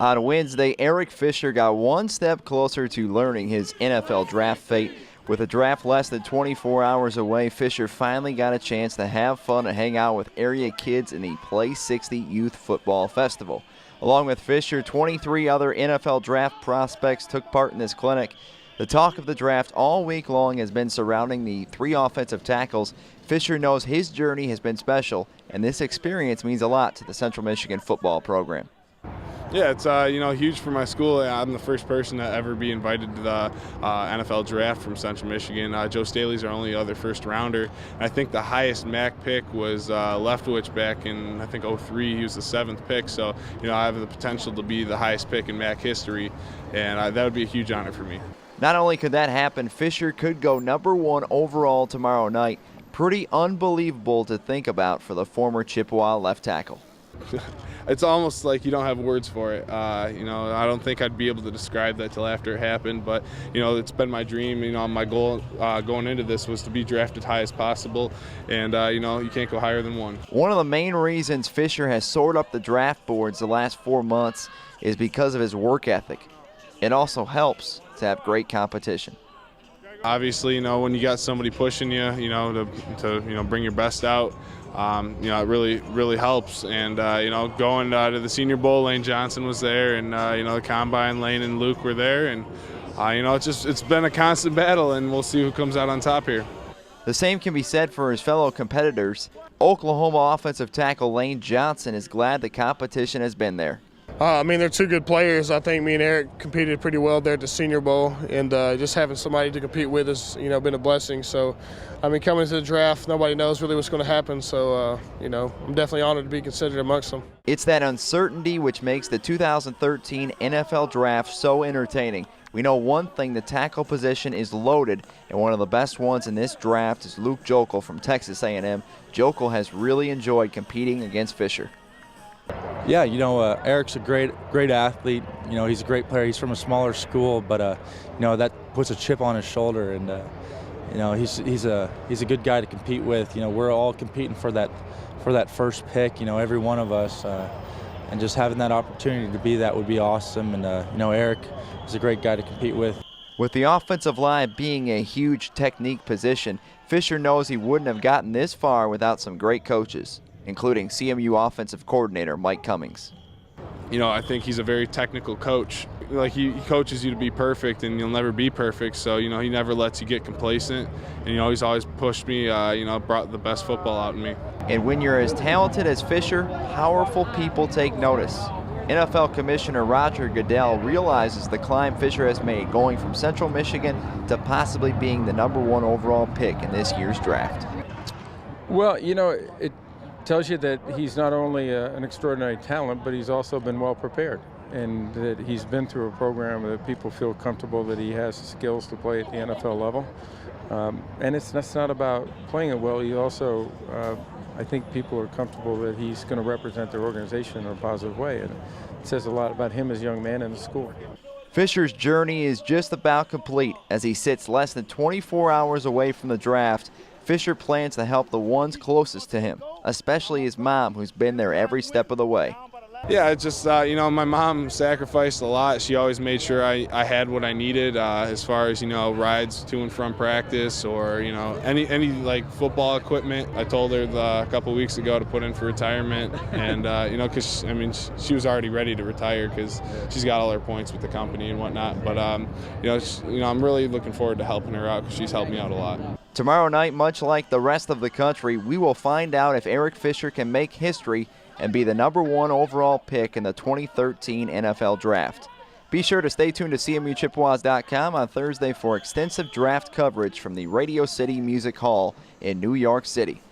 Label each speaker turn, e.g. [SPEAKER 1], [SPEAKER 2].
[SPEAKER 1] On Wednesday, Eric Fisher got one step closer to learning his NFL draft fate. With the draft less than 24 hours away, Fisher finally got a chance to have fun and hang out with area kids in the Play 60 Youth Football Festival. Along with Fisher, 23 other NFL draft prospects took part in this clinic. The talk of the draft all week long has been surrounding the 3 offensive tackles. Fisher knows his journey has been special, and this experience means a lot to the Central Michigan football program.
[SPEAKER 2] Yeah, it's huge for my school. I'm the first person to ever be invited to the NFL draft from Central Michigan. Joe Staley's our only other first rounder. And I think the highest MAC pick was Leftwich back in, I think, '03. He was the 7th pick. So, I have the potential to be the highest pick in MAC history, and that would be a huge honor for me.
[SPEAKER 1] Not only could that happen, Fisher could go #1 overall tomorrow night. Pretty unbelievable to think about for the former Chippewa left tackle.
[SPEAKER 2] It's almost like you don't have words for it. I don't think I'd be able to describe that till after it happened, but it's been my dream. My goal going into this was to be drafted high as possible, and you can't go higher than 1.
[SPEAKER 1] One of the main reasons Fisher has soared up the draft boards the last 4 months is because of his work ethic. It also helps to have great competition.
[SPEAKER 2] Obviously, when you got somebody pushing you, to bring your best out, it really helps. And going to the Senior Bowl, Lane Johnson was there, and the Combine, Lane and Luke were there, and it's been a constant battle, and we'll see who comes out on top here.
[SPEAKER 1] The same can be said for his fellow competitors. Oklahoma offensive tackle Lane Johnson is glad the competition has been there.
[SPEAKER 3] They're 2 good players. I think me and Eric competed pretty well there at the Senior Bowl, and just having somebody to compete with has, been a blessing. So, coming into the draft, nobody knows really what's going to happen. So, I'm definitely honored to be considered amongst them.
[SPEAKER 1] It's that uncertainty which makes the 2013 NFL Draft so entertaining. We know one thing, the tackle position is loaded, and one of the best ones in this draft is Luke Joeckel from Texas A&M. Joeckel has really enjoyed competing against Fisher.
[SPEAKER 4] Yeah, Eric's a great athlete. He's a great player. He's from a smaller school, but that puts a chip on his shoulder, and he's a good guy to compete with. We're all competing for that first pick. Every one of us, and just having that opportunity to be that would be awesome. And Eric is a great guy to compete with.
[SPEAKER 1] With the offensive line being a huge technique position, Fisher knows he wouldn't have gotten this far without some great coaches, including CMU offensive coordinator Mike Cummings.
[SPEAKER 2] I think he's a very technical coach. He coaches you to be perfect, and you'll never be perfect. So, he never lets you get complacent. And, he's always pushed me, brought the best football out in me.
[SPEAKER 1] And when you're as talented as Fisher, powerful people take notice. NFL Commissioner Roger Goodell realizes the climb Fisher has made, going from Central Michigan to possibly being the #1 overall pick in this year's draft.
[SPEAKER 5] Well, it tells you that he's not only an extraordinary talent, but he's also been well prepared, and that he's been through a program that people feel comfortable that he has the skills to play at the NFL level. And that's not about playing it well. He also, I think people are comfortable that he's going to represent their organization in a positive way, and it says a lot about him as a young man in the school.
[SPEAKER 1] Fisher's journey is just about complete as he sits less than 24 hours away from the draft. Fisher plans to help the ones closest to him, especially his mom, who's been there every step of the way.
[SPEAKER 2] Yeah, it's just, my mom sacrificed a lot. She always made sure I had what I needed as far as, rides to and from practice or, any football equipment. I told her a couple weeks ago to put in for retirement, and, because, she was already ready to retire because she's got all her points with the company and whatnot. But, I'm really looking forward to helping her out because she's helped me out a lot.
[SPEAKER 1] Tomorrow night, much like the rest of the country, we will find out if Eric Fisher can make history and be the #1 overall pick in the 2013 NFL Draft. Be sure to stay tuned to CMUChippewas.com on Thursday for extensive draft coverage from the Radio City Music Hall in New York City.